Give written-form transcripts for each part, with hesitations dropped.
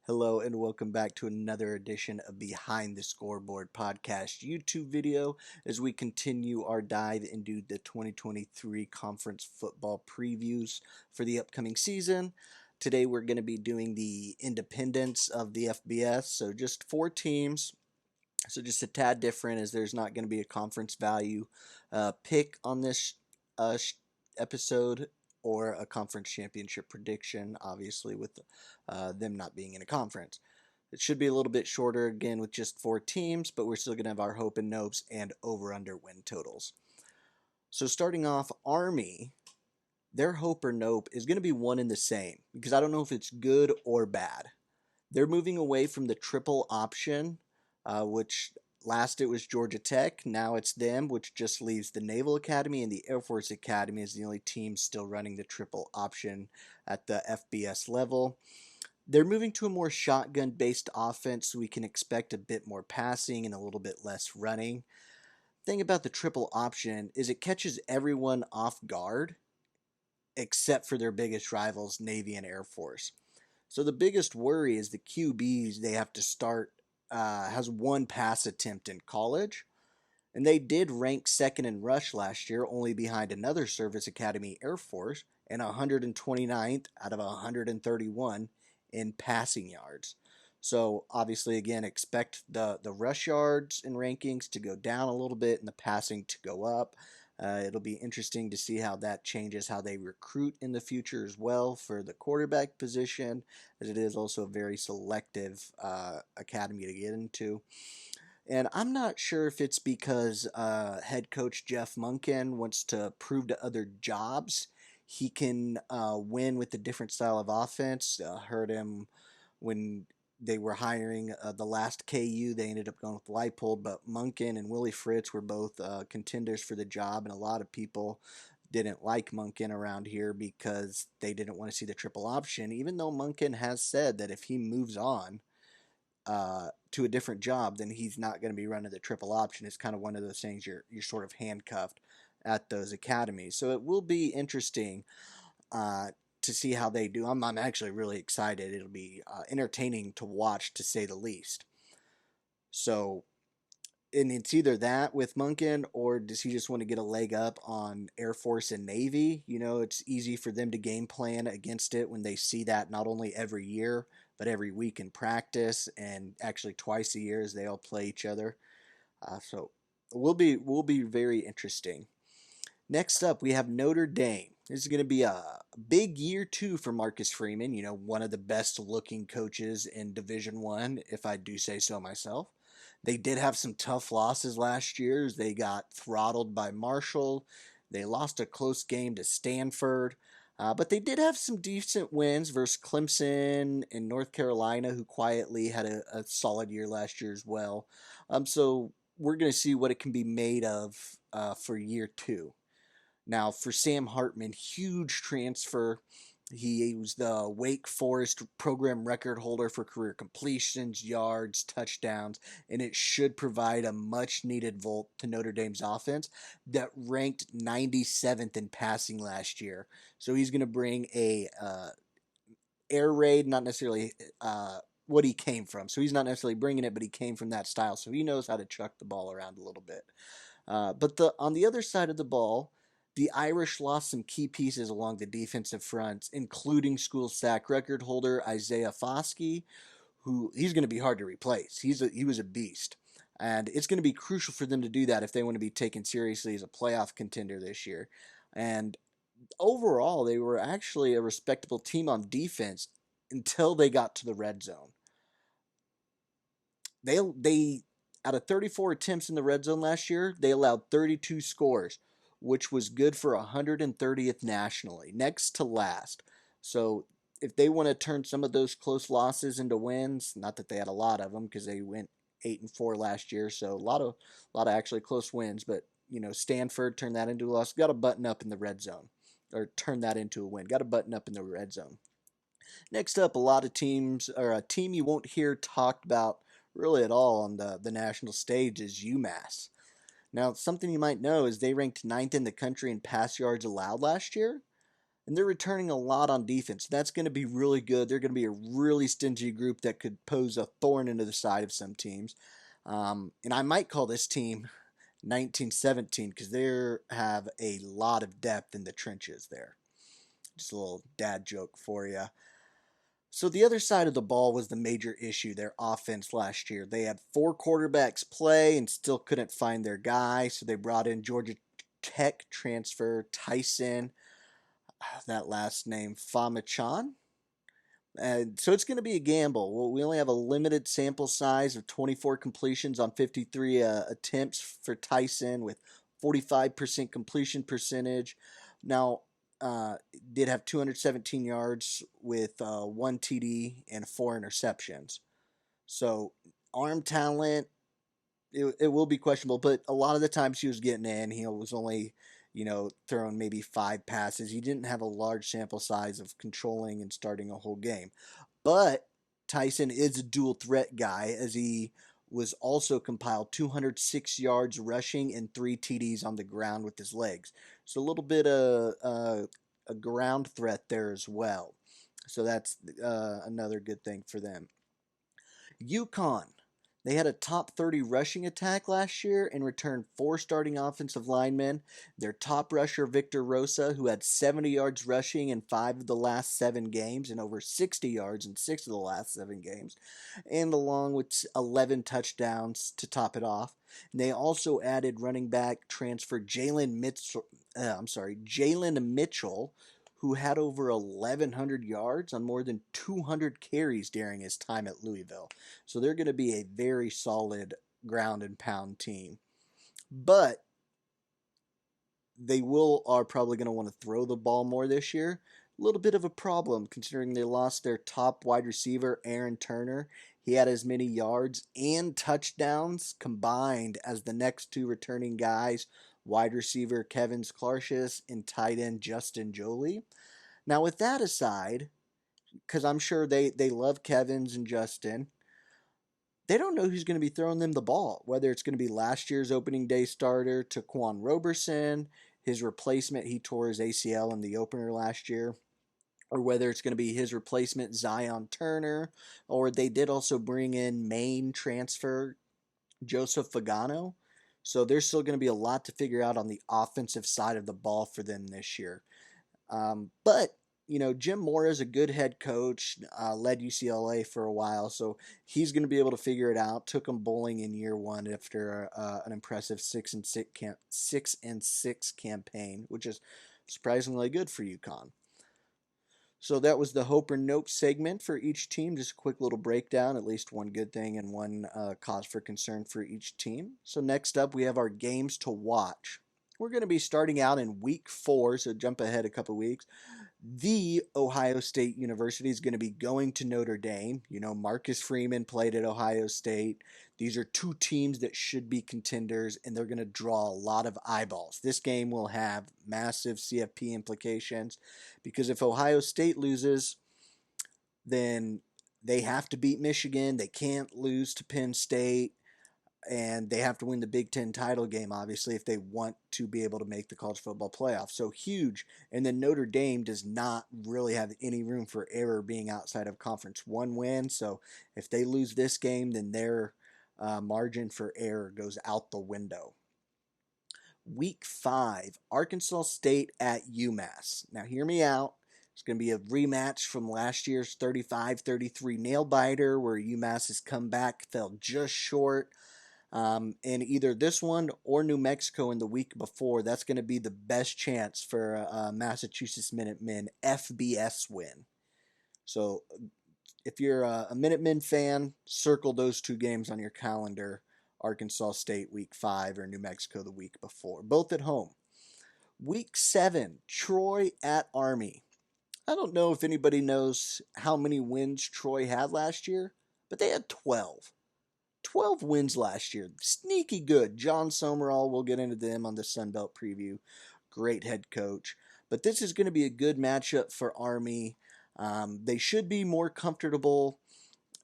Hello and welcome back to another edition of Behind the Scoreboard podcast YouTube video as we continue our dive into the 2023 conference football previews for the upcoming season. Today we're going to be doing the independents of the FBS, so just four teams. So just a tad different as there's not going to be a conference value pick on this uh, episode or a conference championship prediction, obviously, with them not being in a conference. It should be a little bit shorter, again, with just four teams, but we're still going to have our hope and nopes and over-under win totals. So starting off, Army, their hope or nope is going to be one and the same, because I don't know if it's good or bad. They're moving away from the triple option, which last it was Georgia Tech, now it's them, which just leaves the Naval Academy and the Air Force Academy as the only teams still running the triple option at the FBS level. They're moving to a more shotgun-based offense, so we can expect a bit more passing and a little bit less running. Thing about the triple option is it catches everyone off guard, except for their biggest rivals, Navy and Air Force. So the biggest worry is the QBs they have to start has one pass attempt in college, and they did rank second in rush last year, only behind another Service Academy Air Force, and 129th out of 131 in passing yards. So obviously, again, expect the rush yards and rankings to go down a little bit and the passing to go up. It'll be interesting to see how that changes how they recruit in the future as well for the quarterback position, as it is also a very selective academy to get into. And I'm not sure if it's because head coach Jeff Monken wants to prove to other jobs he can win with a different style of offense. Heard him when they were hiring the last KU. They ended up going with Leipold, but Monken and Willie Fritz were both contenders for the job, and a lot of people didn't like Monken around here because they didn't want to see the triple option, even though Monken has said that if he moves on to a different job, then he's not going to be running the triple option. It's kind of one of those things you're sort of handcuffed at those academies. So it will be interesting to see how they do. I'm actually really excited. It'll be entertaining to watch, to say the least. So, and it's either that with Monken, or does he just want to get a leg up on Air Force and Navy? You know, it's easy for them to game plan against it when they see that not only every year, but every week in practice, and actually twice a year as they all play each other. So, will be very interesting. Next up, we have Notre Dame. This is going to be a big year two for Marcus Freeman. You know, one of the best looking coaches in Division One, if I do say so myself. They did have some tough losses last year as they got throttled by Marshall. They lost a close game to Stanford. But they did have some decent wins versus Clemson and North Carolina, who quietly had a solid year last year as well. So we're going to see what it can be made of for year two. Now, for Sam Hartman, huge transfer. He was the Wake Forest program record holder for career completions, yards, touchdowns, and it should provide a much needed volt to Notre Dame's offense that ranked 97th in passing last year. So he's going to bring a air raid, not necessarily what he came from. So he's not necessarily bringing it, but he came from that style. So he knows how to chuck the ball around a little bit. But on the other side of the ball, the Irish lost some key pieces along the defensive fronts, including school sack record holder Isaiah Foskey, who he's going to be hard to replace. He was a beast. And it's going to be crucial for them to do that if they want to be taken seriously as a playoff contender this year. And overall, they were actually a respectable team on defense until they got to the red zone. They out of 34 attempts in the red zone last year, they allowed 32 scores, which was good for 130th nationally, next to last. So if they want to turn some of those close losses into wins, not that they had a lot of them because they went 8-4 last year, so a lot of actually close wins. But you know, Stanford turned that into a loss. Got to button up in the red zone, or turn that into a win. Got to button up in the red zone. Next up, a lot of teams, or a team you won't hear talked about really at all on the national stage, is UMass. Now, something you might know is they ranked ninth in the country in pass yards allowed last year. and they're returning a lot on defense. That's going to be really good. They're going to be a really stingy group that could pose a thorn into the side of some teams. And I might call this team 1917 because they have a lot of depth in the trenches there. Just a little dad joke for you. So the other side of the ball was the major issue, their offense last year. They had four quarterbacks play and still couldn't find their guy, so they brought in Georgia Tech transfer Tyson, that last name, Famachan. And so it's going to be a gamble. Well, we only have a limited sample size of 24 completions on 53 attempts for Tyson with 45% completion percentage. Now, did have 217 yards with one TD and four interceptions. So arm talent, it will be questionable, but a lot of the times he was getting in, he was only, throwing maybe five passes. He didn't have a large sample size of controlling and starting a whole game. But Tyson is a dual threat guy, as he was also compiled 206 yards rushing and three TDs on the ground with his legs. So a little bit of a ground threat there as well. So that's another good thing for them. UConn. They had a top 30 rushing attack last year and returned four starting offensive linemen. Their top rusher, Victor Rosa, who had 70 yards rushing in five of the last 7 games and over 60 yards in six of the last 7 games, and along with 11 touchdowns to top it off. And they also added running back transfer Jalen Mitchell, who had over 1,100 yards on more than 200 carries during his time at Louisville. So they're going to be a very solid ground and pound team. But they are probably going to want to throw the ball more this year. A little bit of a problem considering they lost their top wide receiver, Aaron Turner. He had as many yards and touchdowns combined as the next two returning guys, wide receiver Kevin Clarcius and tight end Justin Jolie. Now, with that aside, because I'm sure they love Kevin's and Justin, they don't know who's going to be throwing them the ball, whether it's going to be last year's opening day starter Taquan Roberson, his replacement, he tore his ACL in the opener last year, or whether it's going to be his replacement Zion Turner, or they did also bring in Maine transfer Joseph Fagano. So there's still going to be a lot to figure out on the offensive side of the ball for them this year. But Jim Mora is a good head coach, led UCLA for a while, so he's going to be able to figure it out. Took him bowling in year one after an impressive 6-6 campaign, which is surprisingly good for UConn. So that was the Hope or Nope segment for each team. Just a quick little breakdown, at least one good thing and one cause for concern for each team. So next up, we have our games to watch. We're going to be starting out in week 4, so jump ahead a couple weeks. The Ohio State University is going to be going to Notre Dame. Marcus Freeman played at Ohio State. These are two teams that should be contenders, and they're going to draw a lot of eyeballs. This game will have massive CFP implications because if Ohio State loses, then they have to beat Michigan. They can't lose to Penn State. And they have to win the Big Ten title game, obviously, if they want to be able to make the college football playoff. So huge. And then Notre Dame does not really have any room for error being outside of conference one win. So if they lose this game, then their margin for error goes out the window. Week 5, Arkansas State at UMass. Now hear me out. It's going to be a rematch from last year's 35-33 nail-biter where UMass's comeback fell just short. And either this one or New Mexico in the week before, that's going to be the best chance for a Massachusetts Minutemen FBS win. So if you're a Minutemen fan, circle those two games on your calendar. Arkansas State week 5 or New Mexico the week before, both at home. Week 7, Troy at Army. I don't know if anybody knows how many wins Troy had last year, but they had 12. 12 wins last year. Sneaky good. John Somerall, we'll get into them on the Sun Belt preview. Great head coach. But this is going to be a good matchup for Army. They should be more comfortable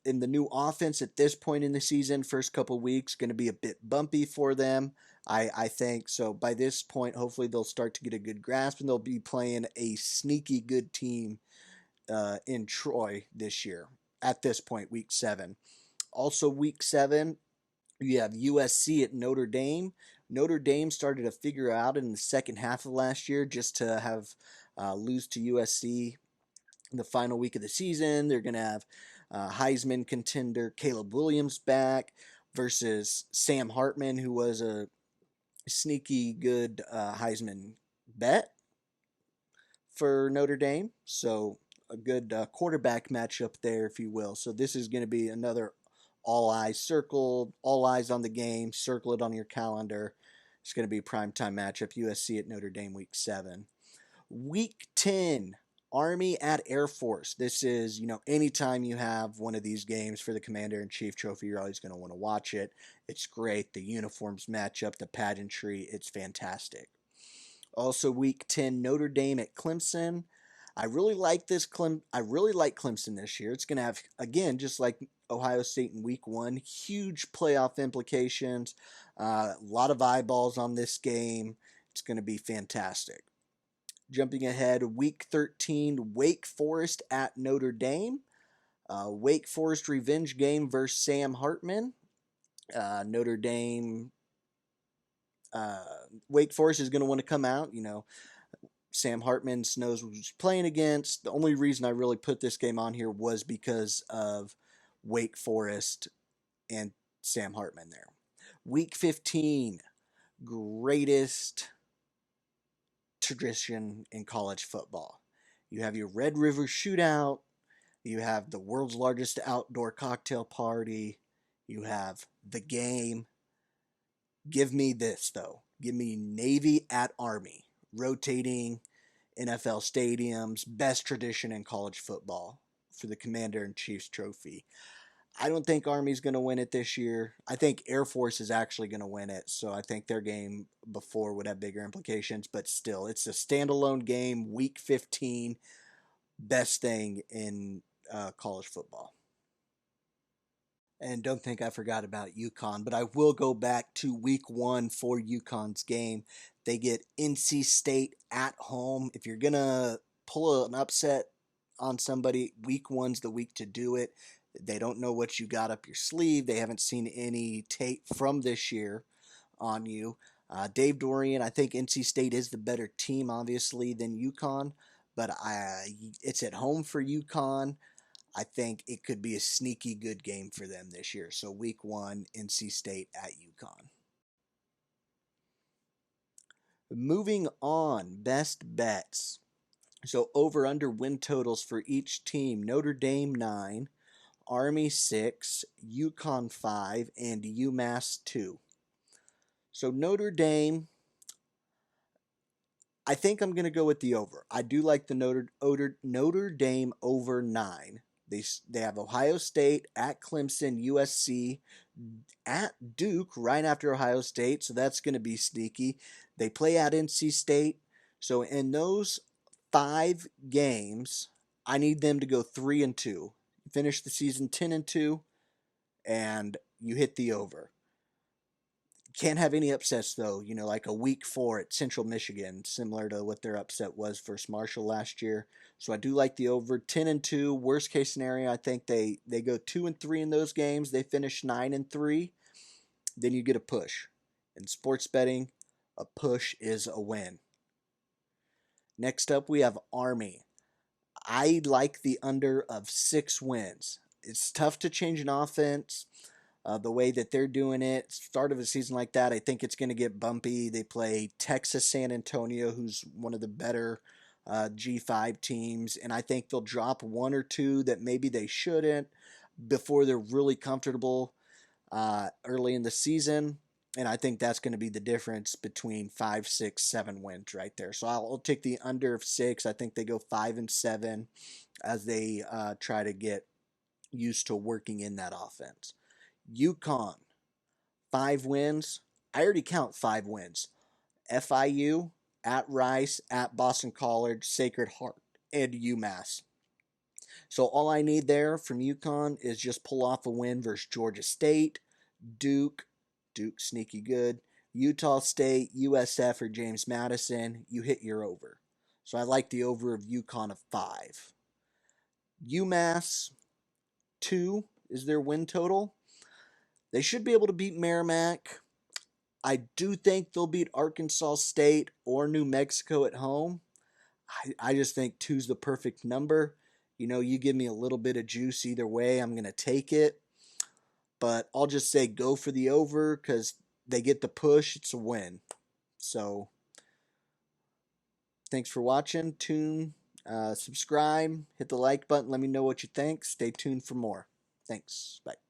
in the new offense at this point in the season, first couple weeks, going to be a bit bumpy for them. I think so. By this point, hopefully they'll start to get a good grasp, and they'll be playing a sneaky good team in Troy this year. At this point, week 7. Also, week 7, you have USC at Notre Dame. Notre Dame started to figure out in the second half of last year just to have lose to USC in the final week of the season. They're going to have Heisman contender Caleb Williams back versus Sam Hartman, who was a sneaky good Heisman bet for Notre Dame. So a good quarterback matchup there, if you will. So this is going to be another all eyes circled, all eyes on the game. Circle it on your calendar. It's going to be a primetime matchup. USC at Notre Dame, week 7. Week 10, Army at Air Force. This is, anytime you have one of these games for the Commander-in-Chief Trophy, you're always going to want to watch it. It's great. The uniforms match up, the pageantry. It's fantastic. Also, week 10, Notre Dame at Clemson. I really like Clemson this year. It's going to have, again, just like Ohio State in week 1, huge playoff implications. A lot of eyeballs on this game. It's going to be fantastic. Jumping ahead, week 13, Wake Forest at Notre Dame. Wake Forest revenge game versus Sam Hartman. Notre Dame, Wake Forest is going to want to come out. Sam Hartman knows who he's playing against. The only reason I really put this game on here was because of Wake Forest and Sam Hartman there. Week 15, greatest tradition in college football. You have your Red River Shootout. You have the world's largest outdoor cocktail party. You have the game. Give me this, though. Give me Navy at Army. Rotating NFL stadiums. Best tradition in college football for the Commander-in-Chief's Trophy. I don't think Army's going to win it this year. I think Air Force is actually going to win it. So I think their game before would have bigger implications. But still, it's a standalone game, week 15. Best thing in college football. And don't think I forgot about UConn, but I will go back to week 1 for UConn's game. They get NC State at home. If you're going to pull an upset on somebody, week 1's the week to do it. They don't know what you got up your sleeve. They haven't seen any tape from this year on you. Dave Dorian, I think NC State is the better team, obviously, than UConn, but it's at home for UConn. I think it could be a sneaky good game for them this year. So week 1, NC State at UConn. Moving on, best bets. So over under win totals for each team. Notre Dame 9, Army 6, UConn 5, and UMass 2. So Notre Dame, I think I'm going to go with the over. I do like the Notre Dame over 9. They have Ohio State, at Clemson, USC, at Duke right after Ohio State, so that's going to be sneaky. They play at NC State. So in those 5 games, I need them to go 3-2. Finish the season 10-2, and you hit the over. Can't have any upsets, though, like a week 4 at Central Michigan, similar to what their upset was versus Marshall last year. So I do like the over. 10-2, worst case scenario, I think they go 2-3 in those games. They finish 9-3. Then you get a push. In sports betting, a push is a win. Next up, we have Army. I like the under of 6 wins. It's tough to change an offense. The way that they're doing it, start of a season like that, I think it's going to get bumpy. They play Texas San Antonio, who's one of the better G5 teams, and I think they'll drop 1 or 2 that maybe they shouldn't before they're really comfortable early in the season. And I think that's going to be the difference between 5, 6, 7 wins right there. So I'll take the under of 6. I think they go 5-7 as they try to get used to working in that offense. UConn, 5 wins. I already count 5 wins. FIU, at Rice, at Boston College, Sacred Heart, and UMass. So all I need there from UConn is just pull off a win versus Georgia State, Duke, Duke sneaky good, Utah State, USF, or James Madison. You hit your over. So I like the over of UConn of 5. UMass 2 is their win total. They should be able to beat Merrimack. I do think they'll beat Arkansas State or New Mexico at home. I just think 2's the perfect number. You give me a little bit of juice either way, I'm going to take it. But I'll just say go for the over because they get the push. It's a win. So thanks for watching. Subscribe, hit the like button. Let me know what you think. Stay tuned for more. Thanks. Bye.